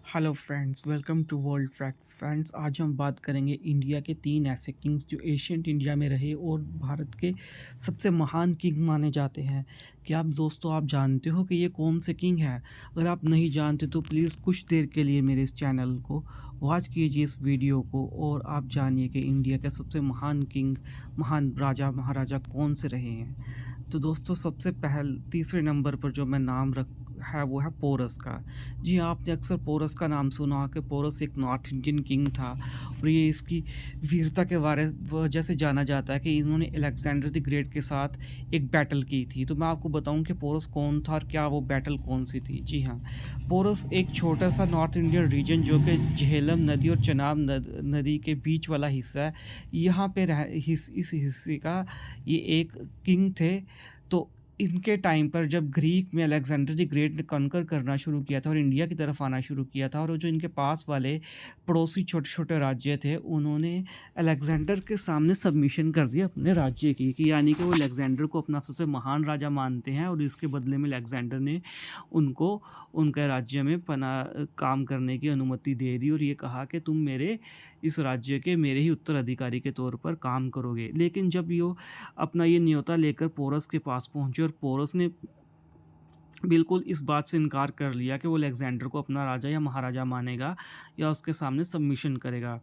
Hello friends, welcome to world fact friends. आज हम बात करेंगे इंडिया के 3 ऐसे किंग्स जो एशियंट इंडिया में रहे और भारत के सबसे महान किंग माने जाते हैं। क्या आप जानते हो कि ये कौन से किंग हैं? अगर आप नहीं जानते तो प्लीज़ कुछ देर के लिए मेरे इस चैनल को वॉच कीजिए, इस वीडियो को, और आप जानिए कि इंडिया के सबसे महान किंग, महान राजा महाराजा कौन से रहे हैं। तो दोस्तों, सबसे तीसरे नंबर पर जो मैं नाम रख है वो है पोरस का। जी हाँ, आपने अक्सर पोरस का नाम सुना हो कि पोरस एक नॉर्थ इंडियन किंग था और ये इसकी वीरता के वजह से जाना जाता है कि इन्होंने अलेक्जेंडर द ग्रेट के साथ एक बैटल की थी। तो मैं आपको बताऊं कि पोरस कौन था और क्या वो बैटल कौन सी थी। जी हाँ, पोरस एक छोटा सा नॉर्थ इंडियन रीजन जो कि झेलम नदी और चनाब नदी के बीच वाला हिस्सा है, यहाँ पे इस हिस्से का ये एक किंग थे। तो इनके टाइम पर जब ग्रीक में अलेक्जेंडर द ग्रेट ने कॉन्कर करना शुरू किया था और इंडिया की तरफ आना शुरू किया था, और वो जो इनके पास वाले पड़ोसी छोटे-छोटे राज्य थे, उन्होंने अलेक्जेंडर के सामने सबमिशन कर दिया अपने राज्य की, कि यानी कि वो अलेक्जेंडर को अपना सबसे महान राजा मानते हैं और इसके बदले में अलेक्जेंडर ने उनको उनके राज्य में काम करने की अनुमति दे दी और ये कहा कि तुम मेरे इस राज्य के मेरे ही उत्तराधिकारी के तौर पर काम करोगे। लेकिन जब यो अपना ये न्योता लेकर पोरस के पास पहुंचे और पोरस ने बिल्कुल इस बात से इनकार कर लिया कि वो अलेक्जेंडर को अपना राजा या महाराजा मानेगा या उसके सामने सबमिशन करेगा,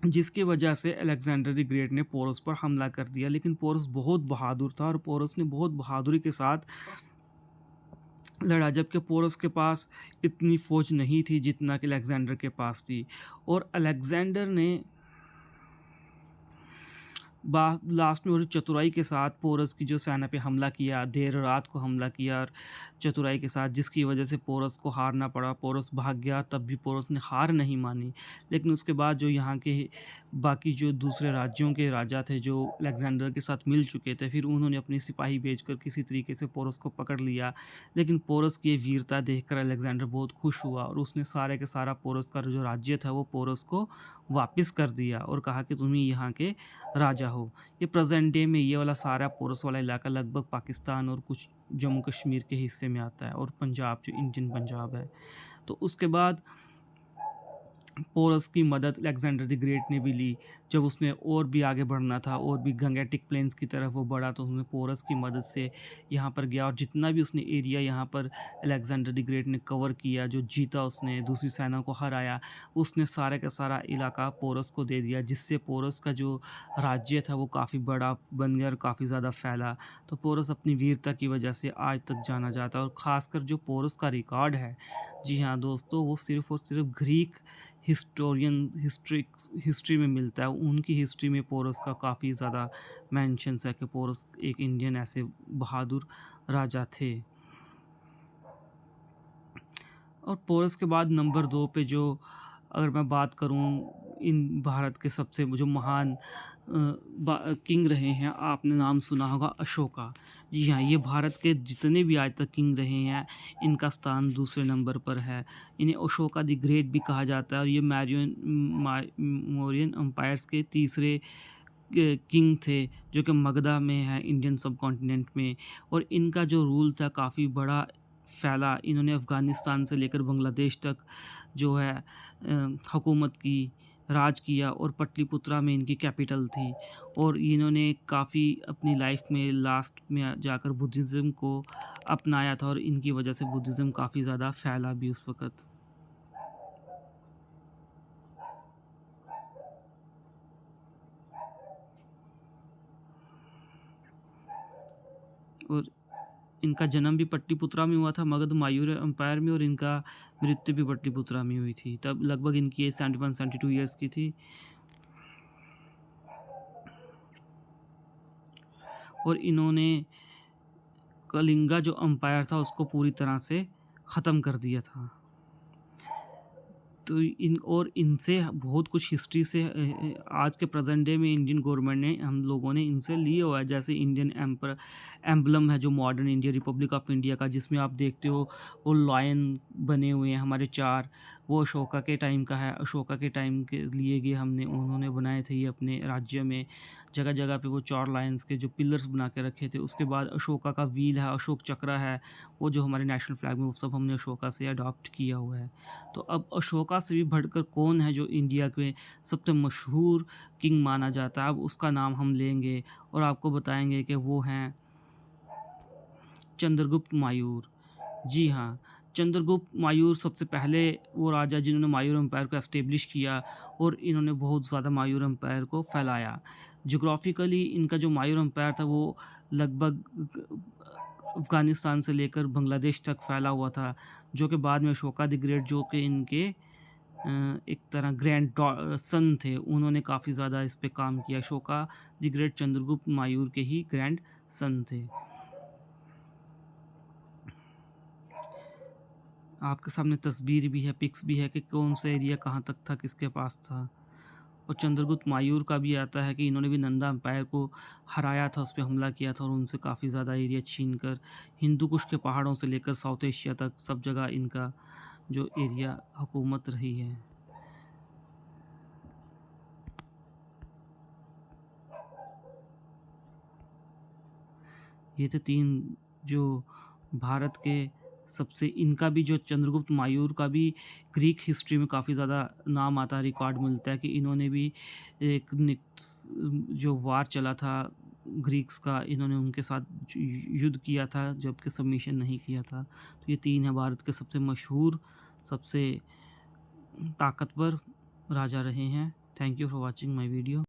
जिसकी वजह से अलेक्जेंडर द ग्रेट ने पोरस पर हमला कर दिया। लेकिन पोरस बहुत बहादुर था और पोरस ने बहुत बहादुरी के साथ लड़ा, जबकि पोरस के पास इतनी फौज नहीं थी जितना कि अलेक्जेंडर के पास थी। और अलेक्जेंडर ने लास्ट में और चतुराई के साथ पोरस की जो सेना पे हमला किया, देर रात को हमला किया और चतुराई के साथ, जिसकी वजह से पोरस को हारना पड़ा। पोरस भाग गया, तब भी पोरस ने हार नहीं मानी। लेकिन उसके बाद जो यहाँ के बाकी जो दूसरे राज्यों के राजा थे जो अलेक्जेंडर के साथ मिल चुके थे, फिर उन्होंने अपनी सिपाही भेजकर किसी तरीके से पोरस को पकड़ लिया। लेकिन पोरस की ये वीरता देखकर अलेक्जेंडर बहुत खुश हुआ और उसने सारे के सारा पोरस का जो राज्य था वो पोरस को वापस कर दिया और कहा कि तुम ही यहाँ के राजा हो। ये प्रेजेंट डे में ये वाला सारा पोरस वाला इलाका लगभग पाकिस्तान और कुछ जम्मू कश्मीर के हिस्से में आता है, और पंजाब जो इंडियन पंजाब है। तो उसके बाद पोरस की मदद अलेक्जेंडर द ग्रेट ने भी ली। जब उसने और भी आगे बढ़ना था और भी गंगेटिक प्लेन्स की तरफ वो बढ़ा, तो उसने पोरस की मदद से यहाँ पर गया और जितना भी उसने एरिया यहाँ पर अलेक्जेंडर द ग्रेट ने कवर किया, जो जीता, उसने दूसरी सेना को हराया, उसने सारे का सारा इलाका पोरस को दे दिया, जिससे पोरस का जो राज्य था वो काफ़ी बड़ा बन गया और काफ़ी ज़्यादा फैला। तो पोरस अपनी वीरता की वजह से आज तक जाना जाता है, और ख़ासकर जो पोरस का रिकॉर्ड है, जी हाँ दोस्तों, वो सिर्फ़ और सिर्फ ग्रीक हिस्ट्री में मिलता है। उनकी हिस्ट्री में पोरस का काफ़ी ज़्यादा मेंशंस है कि पोरस एक इंडियन ऐसे बहादुर राजा थे। और पोरस के बाद नंबर 2 पे जो अगर मैं बात करूं, इन भारत के सबसे जो महान किंग रहे हैं, आपने नाम सुना होगा अशोका। जी हाँ, ये भारत के जितने भी आज तक किंग रहे हैं, इनका स्थान दूसरे नंबर पर है। इन्हें अशोका द ग्रेट भी कहा जाता है और ये मौर्यन एम्पायर्स के तीसरे किंग थे, जो कि मगधा में है, इंडियन सब कॉन्टिनेंट में। और इनका जो रूल था काफ़ी बड़ा फैला। इन्होंने अफ़गानिस्तान से लेकर बांग्लादेश तक जो है हुकूमत की, राज किया, और पटलिपुत्रा में इनकी कैपिटल थी। और इन्होंने काफ़ी अपनी लाइफ में लास्ट में जाकर बुद्धिज़्म को अपनाया था और इनकी वजह से बुद्धिज़्म काफ़ी ज़्यादा फैला भी उस वक़्त। और इनका जन्म भी पटलिपुत्रा में हुआ था, मगध मायूर एम्पायर में, और इनका मृत्यु भी पटलिपुत्रा में हुई थी। तब लगभग इनकी एज 71-72 ईयर्स की थी। और इन्होंने कलिंगा जो एम्पायर था उसको पूरी तरह से ख़त्म कर दिया था। तो इनसे बहुत कुछ हिस्ट्री से आज के प्रेजेंट डे में इंडियन गवर्नमेंट ने, हम लोगों ने इनसे लिए हुआ है। जैसे इंडियन एम्बलम है जो modern India Republic of India का, जिसमें आप देखते हो वो लायन बने हुए हैं हमारे 4, वो अशोका के टाइम का है। अशोका के टाइम के लिए गए हमने, उन्होंने बनाए थे ये अपने राज्य में। जगह जगह पे वो 4 लायंस के जो पिलर्स बना के रखे थे। उसके बाद अशोका का व्हील है, अशोक चक्र है, वो जो हमारे नेशनल फ्लैग में, वो सब हमने अशोका से अडॉप्ट किया हुआ है। तो अब अशोका से भी बढ़कर कौन है जो इंडिया के सबसे मशहूर किंग माना जाता है, अब उसका नाम हम लेंगे और आपको बताएँगे कि वो हैं चंद्रगुप्त मायूर। जी हाँ, चंद्रगुप्त मायूर सबसे पहले वो राजा जिन्होंने मायूर एम्पायर को एस्टेब्लिश किया और इन्होंने बहुत ज़्यादा मायूर एम्पायर को फैलाया। ज्योग्राफिकली इनका जो मायूर एम्पायर था वो लगभग अफ़गानिस्तान से लेकर बांग्लादेश तक फैला हुआ था, जो कि बाद में अशोका द ग्रेट, जो कि इनके एक तरह सन थे, उन्होंने काफ़ी ज़्यादा इस पे काम किया। अशोका द ग्रेट चंद्रगुप्त मायूर के ही ग्रैंड सन थे। आपके सामने तस्वीर भी है, पिक्स भी है कि कौन सा एरिया कहाँ तक था, किसके पास था। और चंद्रगुप्त मायूर का भी आता है कि इन्होंने भी नंदा एम्पायर को हराया था, उस पे हमला किया था और उनसे काफ़ी ज़्यादा एरिया छीनकर हिंदू कुश के पहाड़ों से लेकर साउथ एशिया तक सब जगह इनका जो एरिया हुकूमत रही है। ये थे 3 जो भारत के सबसे, इनका भी जो चंद्रगुप्त मायूर का भी ग्रीक हिस्ट्री में काफ़ी ज़्यादा नाम आता है, रिकॉर्ड मिलता है कि इन्होंने भी एक जो वार चला था ग्रीक्स का, इन्होंने उनके साथ युद्ध किया था जबकि सबमिशन नहीं किया था। तो ये 3 है भारत के सबसे मशहूर, सबसे ताकतवर राजा रहे हैं। Thank you for watching my video.